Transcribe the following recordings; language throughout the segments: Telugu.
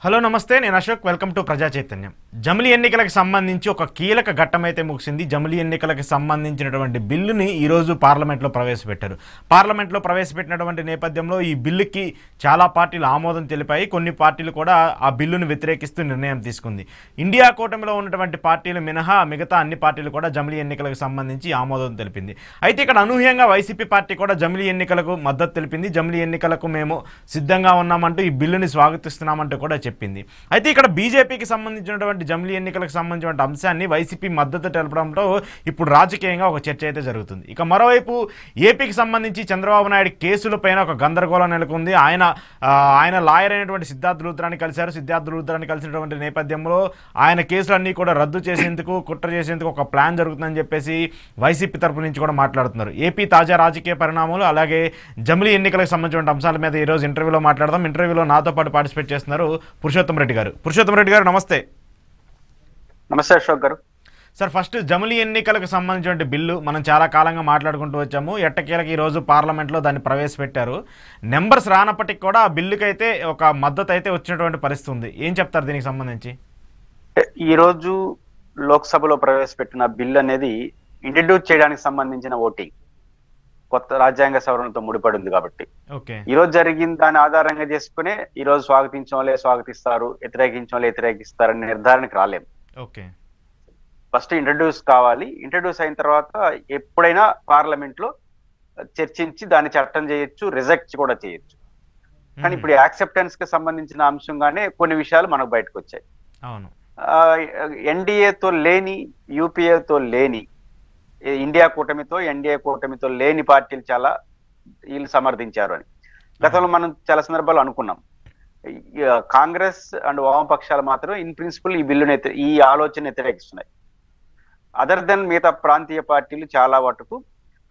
హలో నమస్తే, నేను అశోక్. వెల్కమ్ టు ప్రజా చైతన్యం. జమిలీ ఎన్నికలకు సంబంధించి ఒక కీలక ఘట్టం అయితే ముగిసింది. జమిలీ ఎన్నికలకు సంబంధించినటువంటి బిల్లుని ఈరోజు పార్లమెంట్లో ప్రవేశపెట్టారు. పార్లమెంట్లో ప్రవేశపెట్టినటువంటి నేపథ్యంలో ఈ బిల్లుకి చాలా పార్టీలు ఆమోదం తెలిపాయి. కొన్ని పార్టీలు కూడా ఆ బిల్లును వ్యతిరేకిస్తూ నిర్ణయం తీసుకుంది. ఇండియా కూటమిలో ఉన్నటువంటి పార్టీలు మినహా మిగతా అన్ని పార్టీలు కూడా జమిలీ ఎన్నికలకు సంబంధించి ఆమోదం తెలిపింది. అయితే ఇక్కడ అనూహ్యంగా వైసీపీ పార్టీ కూడా జమిలీ ఎన్నికలకు మద్దతు తెలిపింది. జమిలీ ఎన్నికలకు మేము సిద్ధంగా ఉన్నామంటూ ఈ బిల్లుని స్వాగతిస్తున్నామంటూ కూడా చెప్పింది. అయితే ఇక్కడ బీజేపీకి సంబంధించినటువంటి జమిలీ ఎన్నికలకు సంబంధించిన అంశాన్ని వైసీపీ మద్దతు తెలపడంతో ఇప్పుడు రాజకీయంగా ఒక చర్చ అయితే జరుగుతుంది. ఇక మరోవైపు ఏపీకి సంబంధించి చంద్రబాబు నాయుడు కేసులపైన ఒక గందరగోళం నెలకొంది. ఆయన లాయర్ అయినటువంటి సిద్ధార్థ లూథ్రాని కలిశారు. సిద్ధార్థ లూథ్రాని కలిసినటువంటి నేపథ్యంలో ఆయన కేసులన్నీ కూడా రద్దు చేసేందుకు, కుట్ర చేసేందుకు ఒక ప్లాన్ జరుగుతుందని చెప్పేసి వైసీపీ తరపు నుంచి కూడా మాట్లాడుతున్నారు. ఏపీ తాజా రాజకీయ పరిణామాలు అలాగే జమిలీ ఎన్నికలకు సంబంధించిన అంశాల మీద ఈరోజు ఇంటర్వ్యూలో మాట్లాడదాం. ఇంటర్వ్యూలో నాతో పాటు పార్టిసిపేట్ చేస్తున్నారు పురుషోత్తం రెడ్డి గారు. పురుషోత్తం రెడ్డి గారు నమస్తే. నమస్తే అశోక్ గారు. సార్, ఫస్ట్ జమిలీ ఎన్నికలకు సంబంధించిన బిల్లు మనం చాలా కాలంగా మాట్లాడుకుంటూ వచ్చాము. ఎట్టకేలకు ఈరోజు పార్లమెంట్లో దాన్ని ప్రవేశపెట్టారు. నెంబర్స్ రానప్పటికి కూడా ఆ బిల్లుకి అయితే ఒక మద్దతు అయితే వచ్చినటువంటి పరిస్థితి ఉంది. ఏం చెప్తారు దీనికి సంబంధించి? ఈరోజు లోక్సభలో ప్రవేశపెట్టిన బిల్ అనేది ఇంట్రడ్యూస్ చేయడానికి సంబంధించిన ఓటింగ్ కొత్త రాజ్యాంగ సవరణతో ముడిపడి ఉంది కాబట్టి ఈ రోజు జరిగిన దాని ఆధారంగా చేసుకునే ఈ రోజు స్వాగతించడం వాళ్ళే స్వాగతిస్తారు, వ్యతిరేకించడం వాళ్ళే వ్యతిరేకిస్తారని నిర్ధారణకు రాలేము. ఫస్ట్ ఇంట్రడ్యూస్ కావాలి. ఇంట్రడ్యూస్ అయిన తర్వాత ఎప్పుడైనా పార్లమెంట్ లో చర్చించి దాన్ని చట్టం చేయొచ్చు, రిజెక్ట్ కూడా చేయొచ్చు. కానీ ఇప్పుడు యాక్సెప్టెన్స్ కి సంబంధించిన అంశంగానే కొన్ని విషయాలు మనకు బయటకు వచ్చాయి. ఎన్డీఏతో లేని, యూపీఏతో లేని, ఇండియా కూటమితో, ఎన్డీఏ కూటమితో లేని పార్టీలు చాలా వీళ్ళు సమర్థించారు అని గతంలో మనం చాలా సందర్భాలు అనుకున్నాం. కాంగ్రెస్ అండ్ వామపక్షాలు మాత్రం ఇన్ ప్రిన్సిపల్ ఈ బిల్లుని ఈ ఆలోచన వ్యతిరేకిస్తున్నాయి. అదర్ దెన్ మిగతా ప్రాంతీయ పార్టీలు చాలా వరకు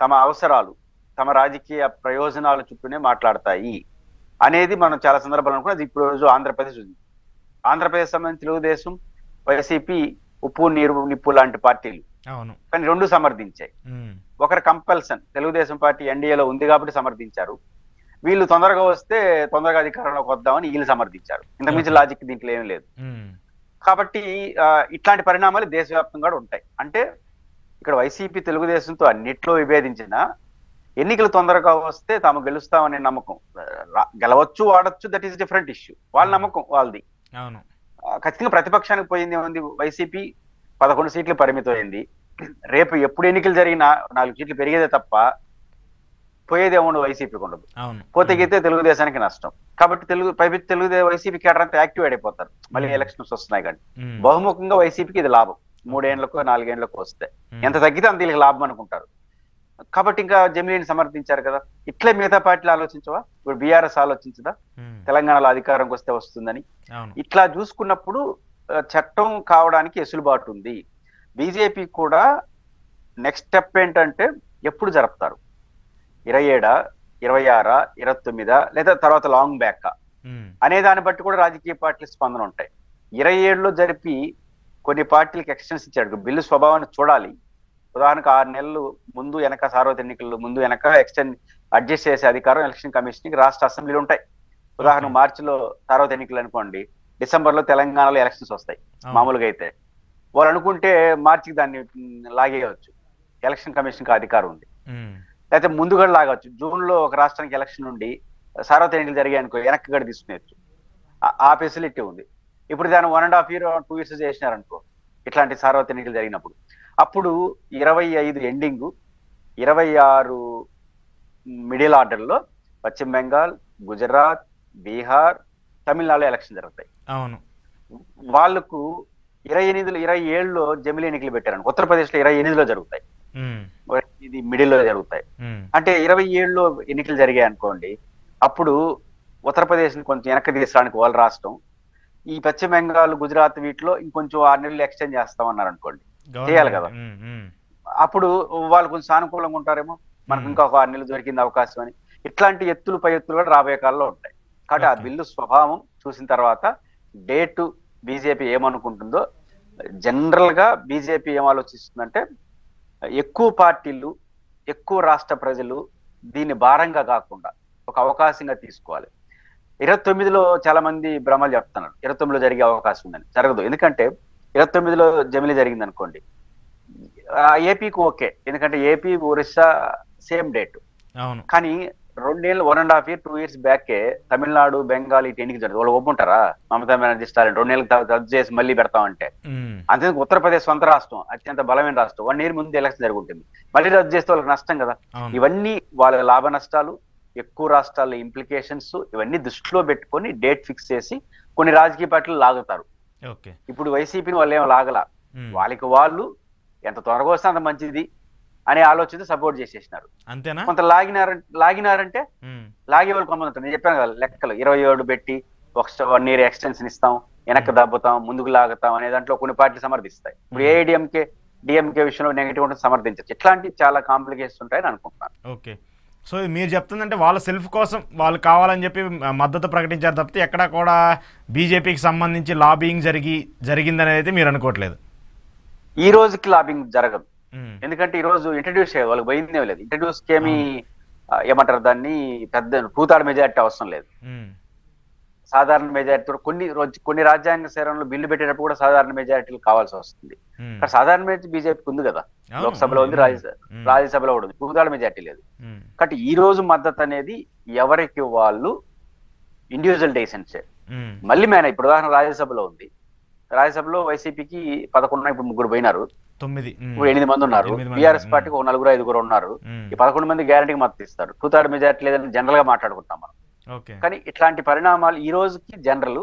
తమ అవసరాలు, తమ రాజకీయ ప్రయోజనాల చుట్టూనే మాట్లాడతాయి అనేది మనం చాలా సందర్భాలు అనుకున్నది. ఇప్పుడు రోజు ఆంధ్రప్రదేశ్ ఉంది. ఆంధ్రప్రదేశ్ సంబంధించి తెలుగుదేశం, వైసీపీ, ఉప్పు నీరు నిప్పు లాంటి పార్టీలు కానీ రెండు సమర్థించాయి. ఒకరి కంపల్సన్ తెలుగుదేశం పార్టీ ఎన్డీఏలో ఉంది కాబట్టి సమర్థించారు. వీళ్ళు తొందరగా వస్తే తొందరగా అధికారంలోకి వద్దామని వీళ్ళు సమర్థించారు. ఇంతకుమించి లాజిక్ దీంట్లో ఏం లేదు. కాబట్టి ఇట్లాంటి పరిణామాలు దేశవ్యాప్తంగా ఉంటాయి. అంటే ఇక్కడ వైసీపీ తెలుగుదేశంతో అన్నిట్లో విభేదించిన ఎన్నికలు తొందరగా వస్తే తాము గెలుస్తామనే నమ్మకం, గెలవచ్చు వాడచ్చు, దట్ ఈస్ డిఫరెంట్ ఇష్యూ. వాళ్ళ నమ్మకం వాళ్ళది. ఖచ్చితంగా ప్రతిపక్షానికి పోయింది ఏముంది? వైసీపీ 11 సీట్లు పరిమితమైంది. రేపు ఎప్పుడు ఎన్నికలు జరిగినా 4 సీట్లు పెరిగేదే తప్ప పోయేదేముండదు, వైసీపీకి ఉండదు. పోతేగితే తెలుగుదేశానికి నష్టం. కాబట్టి వైసీపీ కేడర్ అంతా యాక్టివ్ అయిపోతారు. మళ్ళీ ఎలక్షన్స్ వస్తున్నాయి కానీ బహుముఖంగా వైసీపీకి ఇది లాభం. 3 ఏళ్లకు 4 ఏళ్లకు వస్తే ఎంత తగ్గితే అంత వీళ్ళకి లాభం అనుకుంటారు. కాబట్టి ఇంకా జమిలీని సమర్థించారు కదా. ఇట్లే మిగతా పార్టీలు ఆలోచించవా? ఇప్పుడు బీఆర్ఎస్ ఆలోచించదా తెలంగాణలో అధికారంకి వస్తే వస్తుందని? ఇట్లా చూసుకున్నప్పుడు చట్టం కావడానికి ఎసులుబాటు ఉంది. బీజేపీ కూడా నెక్స్ట్ స్టెప్ ఏంటంటే ఎప్పుడు జరుపుతారు? 27, 26, 29 లేదా తర్వాత లాంగ్ బ్యాక్ అనే దాన్ని బట్టి కూడా రాజకీయ పార్టీల స్పందన ఉంటాయి. 27లో జరిపి కొన్ని పార్టీలకు ఎక్స్టెన్స్ ఇచ్చాడు. బిల్లు స్వభావాన్ని చూడాలి. ఉదాహరణకు 6 నెలలు ముందు వెనక, సార్వత్రిక ఎన్నికలు ముందు వెనక అడ్జస్ట్ చేసే అధికారం ఎలక్షన్ కమిషన్ కి రాష్ట్ర అసెంబ్లీలు ఉంటాయి. ఉదాహరణకు మార్చిలో సార్వత్రిక ఎన్నికలు అనుకోండి, డిసెంబర్లో తెలంగాణలో ఎలక్షన్స్ వస్తాయి. మామూలుగా అయితే వాళ్ళు అనుకుంటే మార్చికి దాన్ని లాగేయవచ్చు. ఎలక్షన్ కమిషన్ కి అధికారం ఉంది. లేకపోతే ముందుగా లాగవచ్చు. జూన్ లో ఒక రాష్ట్రానికి ఎలక్షన్ నుండి సార్వత్రిక ఎన్నికలు జరిగాయి అనుకో, వెనక్కి గడి తీసుకునేచ్చు. ఆ ఫెసిలిటీ ఉంది. ఇప్పుడు దాన్ని 1.5 year 2 years చేసినారనుకో, ఇట్లాంటి సార్వత్రిక ఎన్నికలు జరిగినప్పుడు అప్పుడు 25 ఎండింగ్, 26 మిడిల్ ఆర్డర్లో పశ్చిమ బెంగాల్, గుజరాత్, బీహార్, తమిళనాడులో ఎలక్షన్ జరుగుతాయి. వాళ్ళకు 28, 27లో జమిలీ ఎన్నికలు పెట్టారనుకో, ఉత్తరప్రదేశ్ లో 28లో జరుగుతాయి, ఇది మిడిల్ లో జరుగుతాయి. అంటే 27లో ఎన్నికలు జరిగాయి అనుకోండి, అప్పుడు ఉత్తరప్రదేశ్ ని కొంచెం వెనక్కి తీసడానికి వాళ్ళ రాష్ట్రం, ఈ పశ్చిమ బెంగాల్, గుజరాత్ వీటిలో ఇంకొంచెం 6 నెలలు ఎక్స్టెండ్ చేస్తామన్నారు అనుకోండి, చేయాలి కదా. అప్పుడు వాళ్ళు కొంచెం సానుకూలంగా ఉంటారేమో, మనకు ఇంకా 6 నెలలు దొరికింది అవకాశం అని. ఇట్లాంటి ఎత్తులు పై ఎత్తులు కూడా రాబోయే కాలంలో ఉంటాయి. కాబట్టి ఆ బిల్లు స్వభావం చూసిన తర్వాత డేటు బీజేపీ ఏమనుకుంటుందో, జనరల్ గా బీజేపీ ఏం ఆలోచిస్తుందంటే ఎక్కువ పార్టీలు, ఎక్కువ రాష్ట్ర ప్రజలు దీన్ని భారంగా కాకుండా ఒక అవకాశంగా తీసుకోవాలి. 29లో చాలా మంది భ్రమలు చెప్తున్నారు. 29లో జరిగే అవకాశం ఉందని. జరగదు. ఎందుకంటే 29లో జమిలీ జరిగింది అనుకోండి, ఏపీకి ఓకే. ఎందుకంటే ఏపీ, ఒరిస్సా సేమ్ డేట్. అవును. కానీ 2 ఏళ్ళు, 1.5 ఇయర్, 2 ఇయర్స్ బ్యాకే తమిళనాడు, బెంగాల్ ఇటు ఎన్నిక జరుగుతుంది. వాళ్ళు ఒప్పుకుంటారా? మమతా బెనర్జీ స్టాలిన్ 2 ఏళ్ళకి రద్దు చేసి మళ్ళీ పెడతామంటే. ఉమ్, అంతేందుకు ఉత్తరప్రదేశ్ సొంత రాష్ట్రం, అత్యంత బలమైన రాష్ట్రం, 1 ఇయర్ ముందు ఎలక్షన్ జరుగుతుంది. మళ్ళీ రద్దు చేస్తే వాళ్ళకి నష్టం కదా. అవును. ఇవన్నీ వాళ్ళ లాభ నష్టాలు, ఎక్కువ రాష్ట్రాల ఇంప్లికేషన్స్, ఇవన్నీ దృష్టిలో పెట్టుకొని డేట్ ఫిక్స్ చేసి కొన్ని రాజకీయ పార్టీలు లాగుతారు. ఓకే. ఇప్పుడు వైసీపీని వాళ్ళు ఏమో లాగల. ఉమ్, వాళ్ళకి వాళ్ళు ఎంత త్వరగా వస్తే అంత మంచిది అనే ఆలోచనతో సపోర్ట్ చేసేసినారు. అంతేనా? కొంత లాగినారంటే ఉమ్, లాగే వాళ్ళు కొంత. నేను చెప్పాను కదా లెక్కలు, 27 పెట్టి ఒక 1 ఇయర్ ఎక్స్టెన్షన్ ఇస్తాం, వెనక్కి దబ్బుతాం, ముందుకు లాగుతాం అనే దాంట్లో కొన్ని పార్టీలు సమర్థిస్తాయి. ఇప్పుడు ఏఐడిఎంకే, డిఎంకే విషయంలో నెగిటివ్ ఉంటుంది, సమర్థించచ్చు. ఇట్లాంటి చాలా కాంప్లికేషన్స్ ఉంటాయని అనుకుంటున్నాను. ఓకే. సో ఇది మీరు చెప్తుందంటే వాళ్ళ సెల్ఫ్ కోసం వాళ్ళు కావాలని చెప్పి మద్దతు ప్రకటించారు తప్పితే ఎక్కడా కూడా బీజేపీకి సంబంధించి లాబింగ్ జరిగిందనేది అయితే మీరు అనుకోవట్లేదు. ఈ రోజుకి లాబింగ్ జరగదు. ఉమ్, ఎందుకంటే ఈ రోజు ఇంట్రడ్యూస్ చేయాలి, వాళ్ళకి భయందే లేదు. ఇంట్రడ్యూస్ కేమి ఏమంటారు దాన్ని, పెద్ద పూతాడు మెజారిటీ అవసరం లేదు. ఉమ్, సాధారణ మెజారిటీ కొన్ని రాజ్యాంగ సేవలను బిల్లు పెట్టేటప్పుడు కూడా సాధారణ మెజారిటీలు కావాల్సి వస్తుంది. ఉమ్, ఇక్కడ సాధారణ మెజారిటీ బీజేపీకి ఉంది కదా, అవును, లోక్సభలో ఉంది, రాజ్యసభలో కూడా ఉంది, పూతాడు మెజారిటీ లేదు. ఉమ్, కాబట్టి ఈ రోజు మద్దతు అనేది ఎవరికి వాళ్ళు ఇండివిజువల్ డెసిషన్సే. ఉమ్, మళ్ళీ ఇప్పుడు ఉదాహరణ రాజ్యసభలో ఉంది. రాజ్యసభలో వైసీపీకి 11, ఇప్పుడు 3 పోయినారు, 9, ఇప్పుడు 8 మంది ఉన్నారు. 8 మంది. బీఆర్ఎస్ పార్టీకి ఒక 4, 5 ఉన్నారు. ఈ 11 మంది గ్యారంటీకి మద్దతు ఇస్తారు. పూతాడు మెజారిటీ లేదని జనరల్ గా మాట్లాడుకుంటాం మనం. ఓకే. కానీ ఇట్లాంటి పరిణామాలు ఈ రోజుకి జనరల్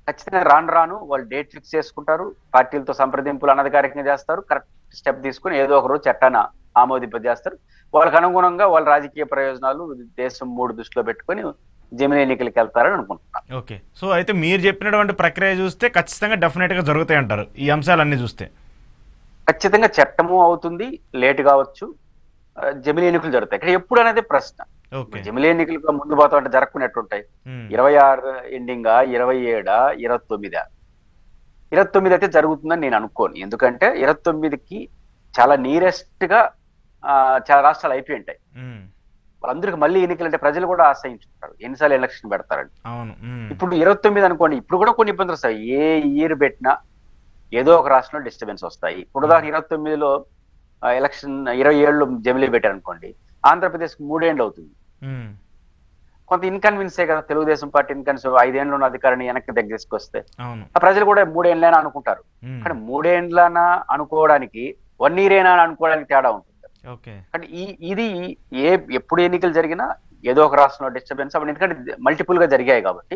ఖచ్చితంగా రాను వాళ్ళు డేట్ ఫిక్స్ చేసుకుంటారు, పార్టీలతో సంప్రదింపులు అనధికారికంగా చేస్తారు, కరెక్ట్ స్టెప్ తీసుకుని ఏదో ఒక రోజు చట్టాన్ని ఆమోదింపజేస్తారు. వాళ్ళకి అనుగుణంగా వాళ్ళ రాజకీయ ప్రయోజనాలు, దేశం 3 దృష్టిలో పెట్టుకొని జమిలీ ఎన్నికలకు వెళ్తారని అనుకుంటున్నాను. ఓకే. సో అయితే మీరు చెప్పినటువంటి ప్రక్రియ చూస్తే ఖచ్చితంగా డెఫినెట్ గా జరుగుతాయి అంటారు ఈ అంశాలన్నీ చూస్తే? ఖచ్చితంగా చట్టము అవుతుంది, లేట్ కావచ్చు, జమిలీ ఎన్నికలు జరుగుతాయి. ఇక్కడ ఎప్పుడు అనేది ప్రశ్న. ఓకే. జమిలీ ఎన్నికలకు ముందు పోతా అంటే జరుపుకునేట్టుంటాయి. 26 ఎండింగా, 27, 29? 29 అయితే జరుగుతుందని నేను అనుకోను. ఎందుకంటే 29కి చాలా నియరెస్ట్ గా చాలా రాష్ట్రాలు అయిపోయి ఉంటాయి. వాళ్ళందరికీ మళ్ళీ ఎన్నికలు అంటే ప్రజలు కూడా ఆశ్రయించుకుంటారు, ఎన్నిసార్లు ఎలక్షన్ పెడతారని. అవును. ఇప్పుడు 29 అనుకోండి, ఇప్పుడు కూడా కొన్ని ఇబ్బందులు వస్తాయి. ఏ ఇయర్ పెట్టినా ఏదో ఒక రాష్ట్రంలో డిస్టర్బెన్స్ వస్తాయి. ఇప్పుడు ఉదాహరణ 29లో ఎలక్షన్, 27లో జమిలీ పెట్టారు అనుకోండి, ఆంధ్రప్రదేశ్ 3 ఏళ్ళు అవుతుంది. కొంత ఇన్కన్వీనియన్సే కదా, తెలుగుదేశం పార్టీ ఇన్కన్వీనియన్స్ 5 ఏళ్ళు ఉన్న అధికారాన్ని వెనక్కి దగ్గరికి ఆ ప్రజలు కూడా 3 ఏళ్ళైనా అనుకుంటారు. కానీ 3 ఏళ్ళనా అనుకోవడానికి 1 ఇయర్ అయినా అనుకోవడానికి తేడా ఉంటుంది. కానీ ఇది ఎప్పుడు ఎన్నికలు జరిగినా ఏదో ఒక రాష్ట్రంలో డిస్టర్బెన్స్ అప్పుడు, ఎందుకంటే మల్టిపుల్ గా జరిగాయి కాబట్టి.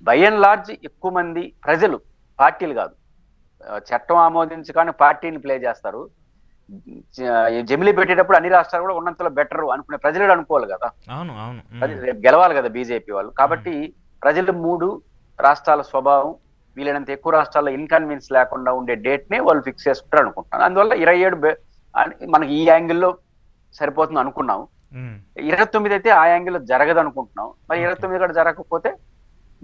బై అండ్ లార్జ్ ఎక్కువ మంది ప్రజలు, పార్టీలు కాదు, చట్టం ఆమోదించి కానీ పార్టీని ప్లే చేస్తారు. జమిలీ పెట్టేటప్పుడు అన్ని రాష్ట్రాలు కూడా ఉన్నంతలో బెటర్ అనుకునే ప్రజలు అనుకోవాలి కదా, గెలవాలి కదా బీజేపీ వాళ్ళు. కాబట్టి ప్రజలు 3 రాష్ట్రాల స్వభావం, వీలైనంత ఎక్కువ రాష్ట్రాల్లో ఇన్కన్వీనియన్స్ లేకుండా ఉండే డేట్ నే వాళ్ళు ఫిక్స్ చేసుకుంటారు అనుకుంటున్నాను. అందువల్ల 27 మనకి ఈ యాంగిల్లో సరిపోతుంది అనుకున్నాం. 29 అయితే ఆ యాంగిల్లో జరగదు అనుకుంటున్నాం. మరి 29 కూడా జరగకపోతే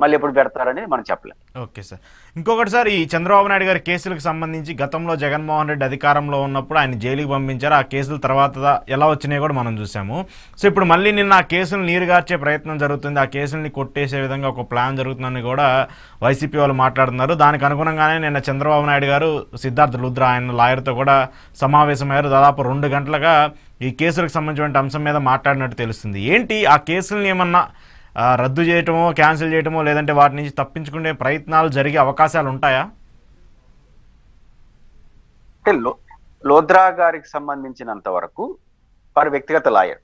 మళ్ళీ ఎప్పుడు పెడతారని మనం చెప్పలేం. Okay sir. ఇంకొకటి సార్, ఈ చంద్రబాబు నాయుడు గారి కేసులకు సంబంధించి గతంలో జగన్మోహన్ రెడ్డి అధికారంలో ఉన్నప్పుడు ఆయన జైలుకి పంపించారు. ఆ కేసుల తర్వాత ఎలా వచ్చినాయో కూడా మనం చూసాము. సో ఇప్పుడు మళ్ళీ నిన్న ఆ కేసులు నీరుగార్చే ప్రయత్నం జరుగుతుంది, ఆ కేసుల్ని కొట్టేసే విధంగా ఒక ప్లాన్ జరుగుతుందని కూడా వైసీపీ వాళ్ళు మాట్లాడుతున్నారు. దానికి అనుగుణంగానే నిన్న చంద్రబాబు నాయుడు గారు సిద్ధార్థ లుద్రా ఆయన లాయర్తో కూడా సమావేశమయ్యారు. దాదాపు 2 గంటలుగా ఈ కేసులకు సంబంధించిన అంశం మీద మాట్లాడినట్టు తెలుస్తుంది. ఏంటి ఆ కేసుల్ని ఏమన్నా రద్దు చేయటమో, క్యాన్సిల్ చేయటమో, లేదంటే వాటి నుంచి తప్పించుకునే ప్రయత్నాలు జరిగే అవకాశాలు ఉంటాయా? అంటే లోద్రా గారికి సంబంధించినంత వరకు వారు వ్యక్తిగత లాయర్.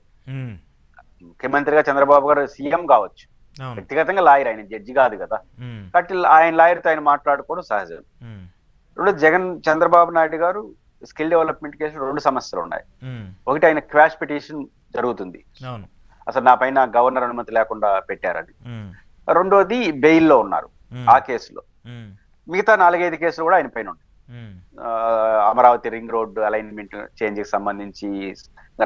ముఖ్యమంత్రిగా చంద్రబాబు గారు సీఎం కావచ్చు, వ్యక్తిగతంగా లాయర్, ఆయన జడ్జి కాదు కదా. కాబట్టి ఆయన లాయర్తో ఆయన మాట్లాడుకోవడం సహజం. చంద్రబాబు నాయుడు గారు స్కిల్ డెవలప్మెంట్ కేసులో 2 సమస్యలు ఉన్నాయి. ఒకటి, ఆయన క్వాష్ పిటిషన్ జరుగుతుంది, అసలు నా పైన గవర్నర్ అనుమతి లేకుండా పెట్టారని. రెండోది బెయిల్లో ఉన్నారు ఆ కేసులో. మిగతా 4-5 కేసులు కూడా ఆయన పైన ఉన్నాయి. Amaravati ring road alignment change కి సంబంధించి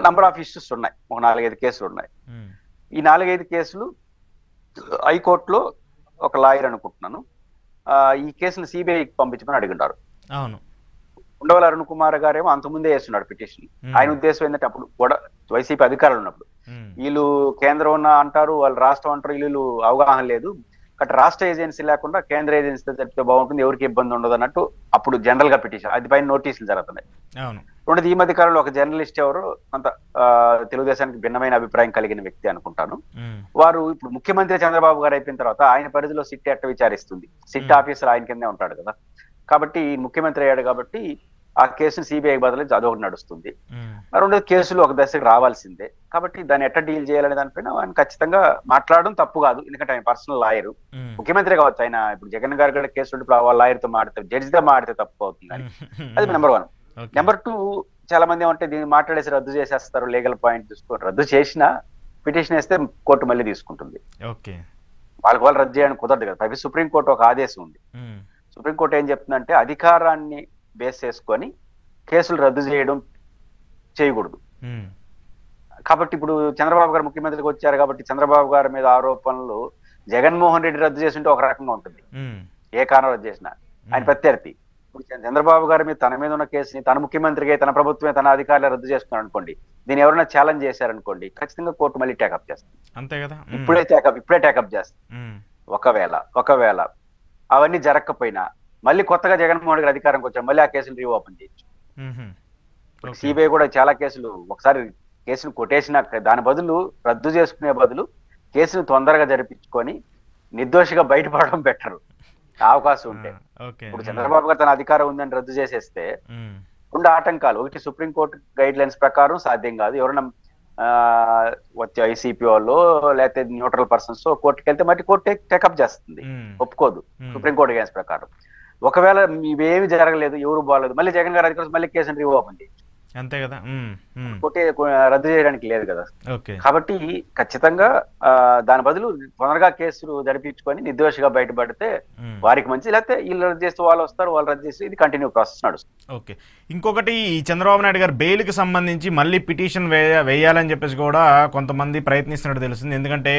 నంబర్ ఆఫ్ ఇష్యూస్ ఉన్నాయి, ఒక 4-5 కేసులు ఉన్నాయి. ఈ 4-5 కేసులు హైకోర్టులో ఒక లాయర్ అనుకుంటున్నాను ఈ కేసును సిబిఐకి పంపించమని అడిగినారు. ఉండవల్లి అరుణ్ కుమార్ గారేమో అంతకుముందే వేస్తున్నాడు పిటిషన్. ఆయన ఉద్దేశం ఏంటంటే అప్పుడు కూడా వైసీపీ అధికారులు ఉన్నప్పుడు వీళ్ళు కేంద్రం ఉన్న అంటారు, వాళ్ళు రాష్ట్రం అంటారు, వీళ్ళు అవగాహన లేదు. బట్ రాష్ట్ర ఏజెన్సీ లేకుండా కేంద్ర ఏజెన్సీతో చెప్తే బాగుంటుంది, ఎవరికి ఇబ్బంది ఉండదు అన్నట్టు అప్పుడు జనరల్ గా పిటిషన్, అది పైన నోటీసులు జరుగుతున్నాయి. రెండోది, ఈ మధ్య కాలంలో ఒక జర్నలిస్ట్ ఎవరు కొంత తెలుగుదేశానికి భిన్నమైన అభిప్రాయం కలిగిన వ్యక్తి అనుకుంటాను, వారు ఇప్పుడు ముఖ్యమంత్రి చంద్రబాబు గారు అయిపోయిన తర్వాత ఆయన పరిధిలో సిట్ ఎట్ట విచారిస్తుంది, సిట్ ఆఫీసర్ ఆయన కిందే ఉంటాడు కదా, కాబట్టి ముఖ్యమంత్రి అయ్యాడు కాబట్టి ఆ కేసును సిబిఐ బదులు అదొకటి నడుస్తుంది. రెండోది, కేసులు ఒక దశకు రావాల్సిందే, కాబట్టి దాన్ని ఎట్లా డీల్ చేయాలనే దానిపైన ఆయన ఖచ్చితంగా మాట్లాడడం తప్పు కాదు, ఎందుకంటే ఆయన పర్సనల్ లాయర్, ముఖ్యమంత్రి కావచ్చు. ఆయన ఇప్పుడు జగన్ గారి కూడా కేసు ఉంటే వాళ్ళ లాయర్ తో మాడితే, జడ్జితో మాడితే తప్పు అవుతుంది అని, అది నెంబర్ 1. నెంబర్ 2, చాలా మంది ఏమంటే దీన్ని మాట్లాడేసి రద్దు చేసేస్తారు, లీగల్ పాయింట్ తీసుకొని రద్దు చేసినా పిటిషన్ వేస్తే కోర్టు మళ్ళీ తీసుకుంటుంది. వాళ్ళు రద్దు చేయడానికి కుదరదు కదా. పైకి సుప్రీంకోర్టు ఒక ఆదేశం ఉంది. సుప్రీంకోర్టు ఏం చెప్తుందంటే అధికారాన్ని బేస్ చేసుకొని కేసులు రద్దు చేయకూడదు. కాబట్టి ఇప్పుడు చంద్రబాబు గారు ముఖ్యమంత్రికి వచ్చారు కాబట్టి చంద్రబాబు గారి మీద ఆరోపణలు జగన్మోహన్ రెడ్డి రద్దు చేస్తుంటే ఒక రకంగా ఉంటుంది, ఏ కారణం రద్దు చేసినా ఆయన ప్రత్యర్థి. ఇప్పుడు చంద్రబాబు గారి మీద తన మీద ఉన్న కేసుని తన ముఖ్యమంత్రిగా తన ప్రభుత్వమే తన అధికారులు రద్దు చేసుకున్నారు అనుకోండి, దీన్ని ఎవరైనా ఛాలెంజ్ చేశారనుకోండి, ఖచ్చితంగా కోర్టు మళ్ళీ టేకప్ చేస్తుంది. అంతే కదా, ఇప్పుడే టేకప్ చేస్తుంది. ఒకవేళ అవన్నీ జరగకపోయినా మళ్ళీ కొత్తగా జగన్మోహన్ గారి అధికారంకి వచ్చారు, మళ్ళీ ఆ కేసులు రీఓపెన్ చేయొచ్చు. సిబిఐ కూడా చాలా కేసులు ఒకసారి కేసును కొట్టేసినా దాని బదులు రద్దు చేసుకునే బదులు కేసును తొందరగా జరిపించుకొని నిర్దోషిగా బయటపడడం బెటర్, అవకాశం ఉంటే. ఇప్పుడు చంద్రబాబు గారు తన అధికారం ఉందని రద్దు చేసేస్తే రెండు ఆటంకాలు, ఒకటి సుప్రీంకోర్టు గైడ్ లైన్స్ ప్రకారం సాధ్యం కాదు, ఎవరైనా వచ్చే ఐసీపీ వాళ్ళు లేకపోతే న్యూట్రల్ పర్సన్స్ కోర్టుకి వెళ్తే మళ్ళీ కోర్టు టేకప్ చేస్తుంది, ఒప్పుకోదు సుప్రీంకోర్టు గైడ్లైన్స్ ప్రకారం. ఒకవేళ ఇవేమి జరగలేదు, ఎవరు బాగలేదు, మళ్ళీ జగన్ గారి అధికారం మళ్ళీ కేసును రీఓపెన్ చేయొచ్చు, అంతే కదా, కొట్టే రద్దు చేయడానికి లేదు కదా. కాబట్టి ఖచ్చితంగా దాని బదులు తొందరగా కేసులు జరిపించుకొని నిర్దోషిగా బయటపడితే వారికి మంచి, లేకపోతే వీళ్ళు రద్దు చేస్తే వాళ్ళు వస్తారు, వాళ్ళు రద్దు చేస్తే ఇది కంటిన్యూ ప్రాసెస్ నడుస్తుంది. ఓకే, ఇంకొకటి ఈ చంద్రబాబు నాయుడు గారు బెయిల్కి సంబంధించి మళ్ళీ పిటిషన్ వేయాలని చెప్పేసి కూడా కొంతమంది ప్రయత్నిస్తున్నట్టు తెలుస్తుంది. ఎందుకంటే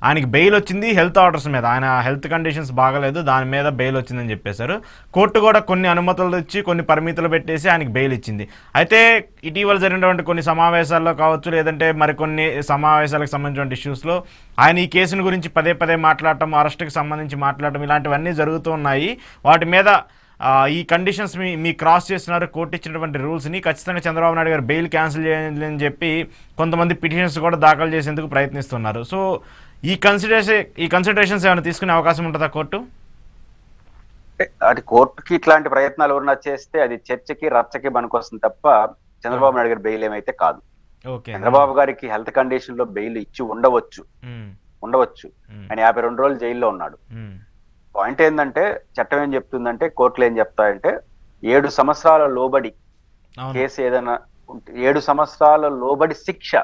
ఆయనకి బెయిల్ వచ్చింది హెల్త్ ఆర్డర్స్ మీద, ఆయన హెల్త్ కండిషన్స్ బాగలేదు, దాని మీద బెయిల్ వచ్చిందని చెప్పేశారు. కోర్టు కూడా కొన్ని అనుమతులు ఇచ్చి కొన్ని పరిమితులు పెట్టేసి ఆయనకి బెయిల్ ఇచ్చింది. అయితే ఇటీవల జరిగినటువంటి కొన్ని సమావేశాల్లో కావచ్చు, లేదంటే మరికొన్ని సమావేశాలకు సంబంధించిన ఇష్యూస్లో ఆయన ఈ కేసును గురించి పదే మాట్లాడటం, అరెస్ట్కి సంబంధించి మాట్లాడటం, ఇలాంటివన్నీ జరుగుతూ ఉన్నాయి. వాటి మీద ఈ కండిషన్స్ మీ క్రాస్ చేస్తున్నారు, కోర్టు ఇచ్చినటువంటి రూల్స్ని, ఖచ్చితంగా చంద్రబాబు నాయుడు గారు బెయిల్ క్యాన్సిల్ చేయాలని చెప్పి కొంతమంది పిటిషన్స్ కూడా దాఖలు చేసేందుకు ప్రయత్నిస్తున్నారు. సో ఈ కన్సిడరేషన్స్ ఏమైనా తీసుకునే అవకాశం ఉంటుందా కోర్టు? అది కోర్టుకి ఇట్లాంటి ప్రయత్నాలు ఎవరన్నా చేస్తే అది చర్చకి రచ్చకి పనికొస్తుంది తప్ప చంద్రబాబు నాయుడు గారి బెయిల్ ఏమైతే కాదు. చంద్రబాబు గారికి హెల్త్ కండిషన్ లో బెయిల్ ఇచ్చి ఉండవచ్చు. ఆయన 52 రోజులు జైల్లో ఉన్నాడు. పాయింట్ ఏంటంటే చట్టం ఏం చెప్తుందంటే, కోర్టులు ఏం చెప్తాయంటే 7 సంవత్సరాల లోబడి కేసు ఏదైనా 7 సంవత్సరాల లోబడి శిక్ష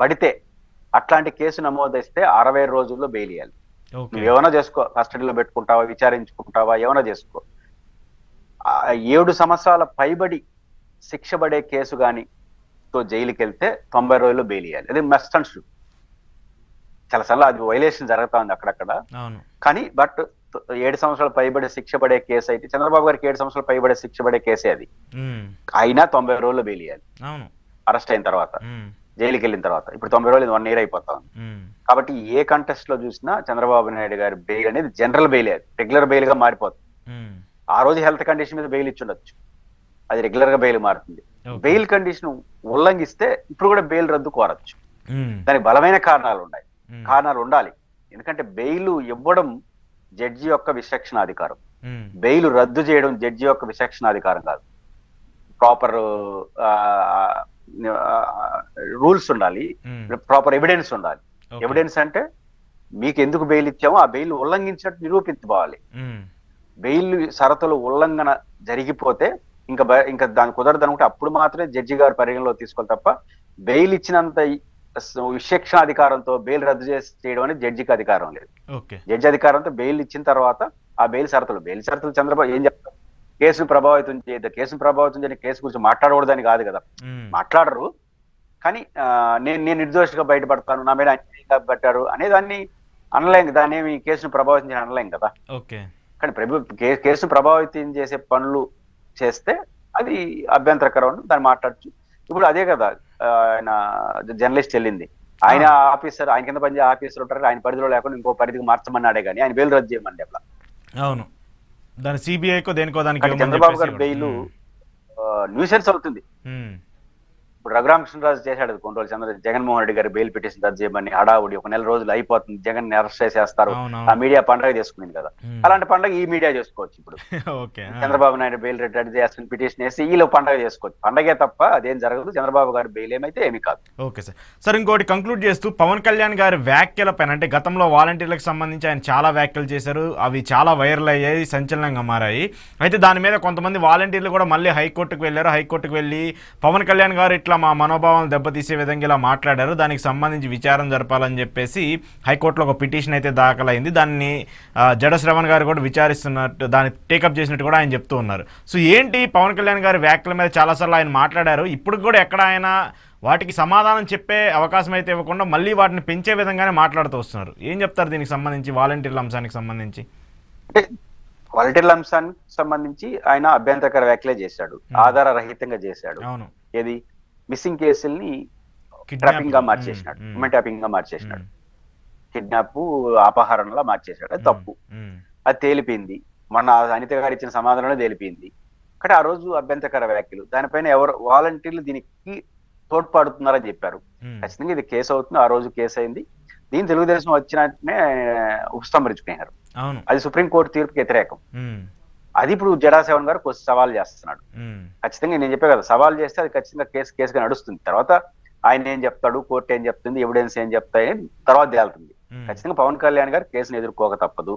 పడితే అట్లాంటి కేసు నమోదిస్తే 60 రోజుల్లో బెయిల్ ఇవ్వాలి. నువ్వు ఏమైనా చేసుకో, కస్టడీలో పెట్టుకుంటావా, విచారించుకుంటావా, ఏమైనా చేసుకో. 7 సంవత్సరాల పైబడి శిక్ష పడే కేసు కానీ తో జైలుకి వెళ్తే 90 రోజుల్లో బెయిల్ ఇవ్వాలి. అది మస్ట్ అండ్ షుడ్. చాలా సార్లు అది వైలేషన్ జరుగుతా ఉంది అక్కడక్కడ, కానీ బట్ 7 సంవత్సరాలు పైబడి శిక్ష పడే కేసు అయితే, చంద్రబాబు గారికి 7 సంవత్సరాలు పైబడి శిక్ష పడే కేసే అది, అయినా 90 రోజుల్లో బెయిల్ ఇవ్వాలి. అరెస్ట్ అయిన తర్వాత, జైలుకి వెళ్ళిన తర్వాత. ఇప్పుడు 90 రోజులు 1 ఇయర్ అయిపోతా ఉంది. కాబట్టి ఏ కంటెస్ట్ లో చూసినా చంద్రబాబు నాయుడు గారి బెయిల్ అనేది జనరల్ బెయిల్, అది రెగ్యులర్ బెయిల్ గా మారిపోతుంది. ఆ రోజు హెల్త్ కండిషన్ మీద బెయిల్ ఇచ్చి ఉండొచ్చు, అది రెగ్యులర్ గా బెయిల్ మారుతుంది. బెయిల్ కండిషన్ ఉల్లంఘిస్తే ఇప్పుడు కూడా బెయిల్ రద్దు కోరచ్చు. దానికి బలమైన కారణాలు ఉండాలి. ఎందుకంటే బెయిల్ ఇవ్వడం జడ్జి యొక్క విచక్షణాధికారం, బెయిల్ రద్దు చేయడం జడ్జి యొక్క విచక్షణాధికారం కాదు. ప్రాపర్ రూల్స్ ఉండాలి, ప్రాపర్ ఎవిడెన్స్ ఉండాలి. ఎవిడెన్స్ అంటే మీకు ఎందుకు బెయిల్ ఇచ్చామో ఆ బెయిల్ ఉల్లంఘించినట్టు నిరూపించుకోవాలి. బెయిల్ షరతులు ఉల్లంఘన జరిగిపోతే ఇంకా దాని కుదరదు అనుకుంటే అప్పుడు మాత్రమే జడ్జి గారు పరిగణలో తీసుకోవాలి తప్ప, బెయిల్ ఇచ్చినంత విచక్షణ అధికారంతో బెయిల్ రద్దు చేయడం అనేది జడ్జికి అధికారం లేదు. జడ్జి అధికారంతో బెయిల్ ఇచ్చిన తర్వాత ఆ బెయిల్ షరతులు చంద్రబాబు ఏం చెప్తారు, కేసును ప్రభావితం చేయదు, కేసును ప్రభావితం చేయని కేసు గురించి మాట్లాడకూడదని కాదు కదా, మాట్లాడరు. కానీ నేను నిర్దోషిగా బయటపడతాను, నా మీద అన్యాయంగా పెట్టారు అనేదాన్ని అనలేం, దాన్ని ఏమి కేసును ప్రభావితం చేయని అనలేం కదా. కానీ కేసును ప్రభావితం చేసే పనులు చేస్తే అది అభ్యంతరకరం, దాన్ని మాట్లాడచ్చు. ఇప్పుడు అదే కదా ఆయన జర్నలిస్ట్ వెళ్ళింది, ఆయన ఆఫీసర్, ఆయన కింద పనిచేసే ఆఫీసర్ ఉంటారు, ఆయన పరిధిలో లేకుండా ఇంకో పరిధికి మార్చమన్నాడే కానీ ఆయన బెయిల్ రద్దు చేయమని అట్లా. అవును, దాని సిబిఐకో దేనికో దానికి చంద్రబాబు గారి బెయిల్ న్యూసెన్స్ అవుతుంది. ఇప్పుడు రఘురామకృష్ణరాజు చేశాడు కొన్ని రోజులు, జగన్మోహన్ రెడ్డి గారి బెయిల్ పిటిషన్ రద్దు చేయమని హడావుడి, ఒక నెల రోజులు అయిపోతుంది, జగన్ అరెస్ట్ చేసేస్తారు, ఆ మీడియా పండగ చేసుకునింది కదా. అలాంటి పండగ ఈ మీడియా చేసుకోవచ్చు ఇప్పుడు. చంద్రబాబు నాయుడు బెయిల్ రద్దు చేసుకుని పిటిషన్ వేసి వీళ్ళు పండగ చేసుకోవచ్చు, పండగే తప్ప అదేం జరగదు. చంద్రబాబు గారి బెయిల్ ఏమైతే ఏమి కాదు. Okay sir. సార్ ఇంకోటి కంక్లూడ్ చేస్తూ, పవన్ కళ్యాణ్ గారి వ్యాఖ్యల పైన, అంటే గతంలో వాలంటీర్లకు సంబంధించి ఆయన చాలా వ్యాఖ్యలు చేశారు, అవి చాలా వైరల్ అయ్యాయి, సంచలనంగా మారాయి. అయితే దాని మీద కొంతమంది వాలంటీర్లు కూడా మళ్ళీ హైకోర్టుకు వెళ్ళారు. హైకోర్టుకు వెళ్ళి పవన్ కళ్యాణ్ గారు ఇట్లా మా మనోభావాలను దెబ్బతీసే విధంగా ఇలా మాట్లాడారు, దానికి సంబంధించి విచారణ జరపాలని చెప్పేసి హైకోర్టులో ఒక పిటిషన్ అయితే దాఖలైంది. దాన్ని జడ శ్రవణ్ గారు కూడా విచారిస్తున్నట్టు, దాన్ని టేకప్ చేసినట్టు కూడా ఆయన చెప్తూ ఉన్నారు. సో ఏంటి, పవన్ కళ్యాణ్ గారి వ్యాఖ్యల మీద చాలాసార్లు ఆయన మాట్లాడారు, ఇప్పుడు కూడా ఎక్కడ ఆయన వాటికి సమాధానం చెప్పే అవకాశం అయితే ఇవ్వకుండా మళ్ళీ వాటిని పెంచే విధంగానే మాట్లాడుతూ వస్తున్నారు. ఏం చెప్తారు దీనికి సంబంధించి, వాలంటీర్ల అంశానికి సంబంధించి? అంటే వాలంటీర్ల అంశానికి సంబంధించి ఆయన అభ్యంతరకర వ్యాఖ్యలే చేశాడు, ఆధార రహితంగా చేశాడు. అవును, ఏది మిస్సింగ్ కేసుల్ని ట్రాపింగ్ గా మార్చేసినాడు, హ్యూమన్ ట్రాపింగ్ గా మార్చేసినాడు, కిడ్నాప్ అపహరణలా మార్చేశాడు. అది తప్పు, అది తేలిపోయింది. మొన్న అనిత గారు ఇచ్చిన సమాధానంలో తేలిపోయింది. కానీ ఆ రోజు అభ్యంతరకర వ్యాఖ్యలు, దానిపైన ఎవరు వాలంటీర్లు దీనికి తోడ్పడుతున్నారని చెప్పారు. ఖచ్చితంగా ఇది కేసు అవుతుంది, ఆ రోజు కేసు అయింది. దీని తెలుగుదేశం వచ్చినట్టునే ఉపసంహరించుకున్నారు. అది సుప్రీంకోర్టు తీర్పుకి వ్యతిరేకం. అది ఇప్పుడు జడాసేవన్ గారు సవాల్ చేస్తున్నాడు. ఖచ్చితంగా నేను చెప్పే కదా, సవాల్ చేస్తే అది ఖచ్చితంగా కేసుగా నడుస్తుంది. తర్వాత ఆయన ఏం చెప్తాడు, కోర్టు ఏం చెప్తుంది, ఎవిడెన్స్ ఏం చెప్తాయని తర్వాత తేలుతుంది. ఖచ్చితంగా పవన్ కళ్యాణ్ గారు కేసును ఎదుర్కోక తప్పదు,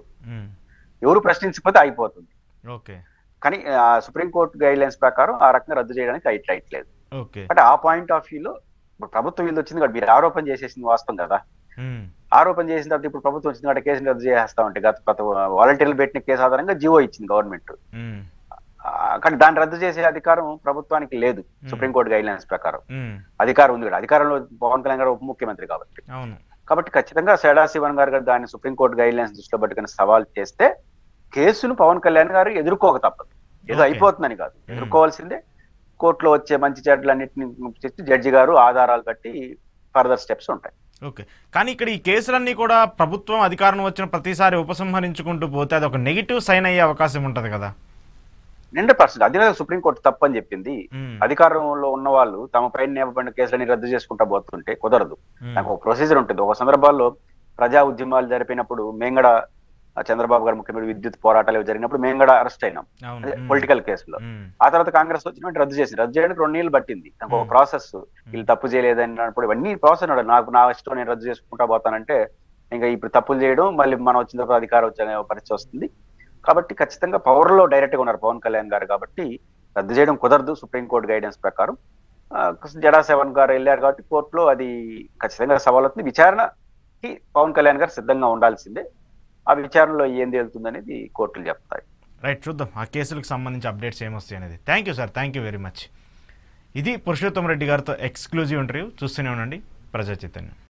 ఎవరు ప్రశ్నించకపోతే అయిపోతుంది. కానీ సుప్రీంకోర్టు గైడ్ లైన్స్ ప్రకారం ఆ రకంగా రద్దు చేయడానికి రైట్ లేదు. అంటే ఆ పాయింట్ ఆఫ్ వ్యూలో ఇప్పుడు ప్రభుత్వం వీళ్ళు వచ్చింది కాబట్టి, మీరు ఆరోపణ చేసేసింది వాస్తవం కదా, ఆరోపణ చేసిన తర్వాత ఇప్పుడు ప్రభుత్వం వచ్చింది కాబట్టి కేసుని రద్దు చేస్తా ఉంటే, గత వాలంటీర్లు పెట్టిన కేసు ఆధారంగా జీవో ఇచ్చింది గవర్నమెంట్. కానీ దాన్ని రద్దు చేసే అధికారం ప్రభుత్వానికి లేదు సుప్రీంకోర్టు గైడ్ లైన్స్ ప్రకారం. అధికారం ఉంది కూడా, అధికారంలో పవన్ కళ్యాణ్ గారు ఉప ముఖ్యమంత్రి కాబట్టి ఖచ్చితంగా శివన్ గారు దాన్ని సుప్రీంకోర్టు గైడ్ లైన్స్ దృష్టిలో పెట్టుకుని సవాల్ చేస్తే కేసును పవన్ కళ్యాణ్ గారు ఎదుర్కోక తప్పదు. ఏదో అయిపోతుందని కాదు, ఎదుర్కోవాల్సిందే. కోర్టులో వచ్చే మంచి చెడ్లన్నింటినీ జడ్జి గారు ఆధారాలు బట్టి ఫర్దర్ స్టెప్స్ ఉంటాయి. ఓకే, కానీ ఇక్కడ ఈ కేసులన్నీ కూడా ప్రభుత్వం అధికారం వచ్చిన ప్రతిసారి ఉపసంహరించుకుంటూ పోతే అది ఒక నెగిటివ్ సైన్ అయ్యే అవకాశం ఉంటది కదా. 100% అదే సుప్రీంకోర్టు తప్పని చెప్పింది. అధికారంలో ఉన్న వాళ్ళు తమ పైన నియమపడిన కేసులని రద్దు చేసుకుంటా పోతుంటే కుదరదు. నాకు ఒక ప్రొసీజర్ ఉంటుంది. ఒక సందర్భాల్లో ప్రజా ఉద్యమాలు జరిపినప్పుడు మేంగడ చంద్రబాబు గారు ముఖ్యమంత్రి విద్యుత్ పోరాటాలు జరిగినప్పుడు మేము కూడా అరెస్ట్ అయినాం పొలిటికల్ కేసులో. ఆ తర్వాత కాంగ్రెస్ వచ్చినట్టు రద్దు చేయడానికి 2 నెలలు పట్టింది. నాకు ఒక ప్రాసెస్, వీళ్ళు తప్పు చేయలేదన్నప్పుడు ఇవన్నీ ప్రాసెస్ ఉన్నాడు. నాకు నా ఇష్టం నేను రద్దు చేసుకుంటా పోతానంటే ఇంకా ఇప్పుడు తప్పులు చేయడం, మళ్ళీ మనం వచ్చిన తర్వాత అధికారం వచ్చే పరిస్థితి వస్తుంది. కాబట్టి ఖచ్చితంగా పవర్ లో డైరెక్ట్ గా ఉన్నారు పవన్ కళ్యాణ్ గారు, కాబట్టి రద్దు చేయడం కుదరదు సుప్రీంకోర్టు గైడెన్స్ ప్రకారం. జడాసేవన్ గారు వెళ్ళారు కాబట్టి కోర్టులో అది ఖచ్చితంగా సవాల్ అవుతుంది. విచారణకి పవన్ కళ్యాణ్ గారు సిద్ధంగా ఉండాల్సిందే. ఆ విచారణలో ఏం తేలుతుంది అనేది కోర్టులు చెప్తాయి. రైట్, చూద్దాం ఆ కేసులకు సంబంధించి అప్డేట్స్ ఏమొస్తాయి అనేది. Thank you sir, thank you very much. ఇది పురుషోత్తమ్ రెడ్డి గారితో ఎక్స్క్లూజివ్ ఇంటర్వ్యూ. చూస్తూనే ఉండండి ప్రజా చైతన్యం.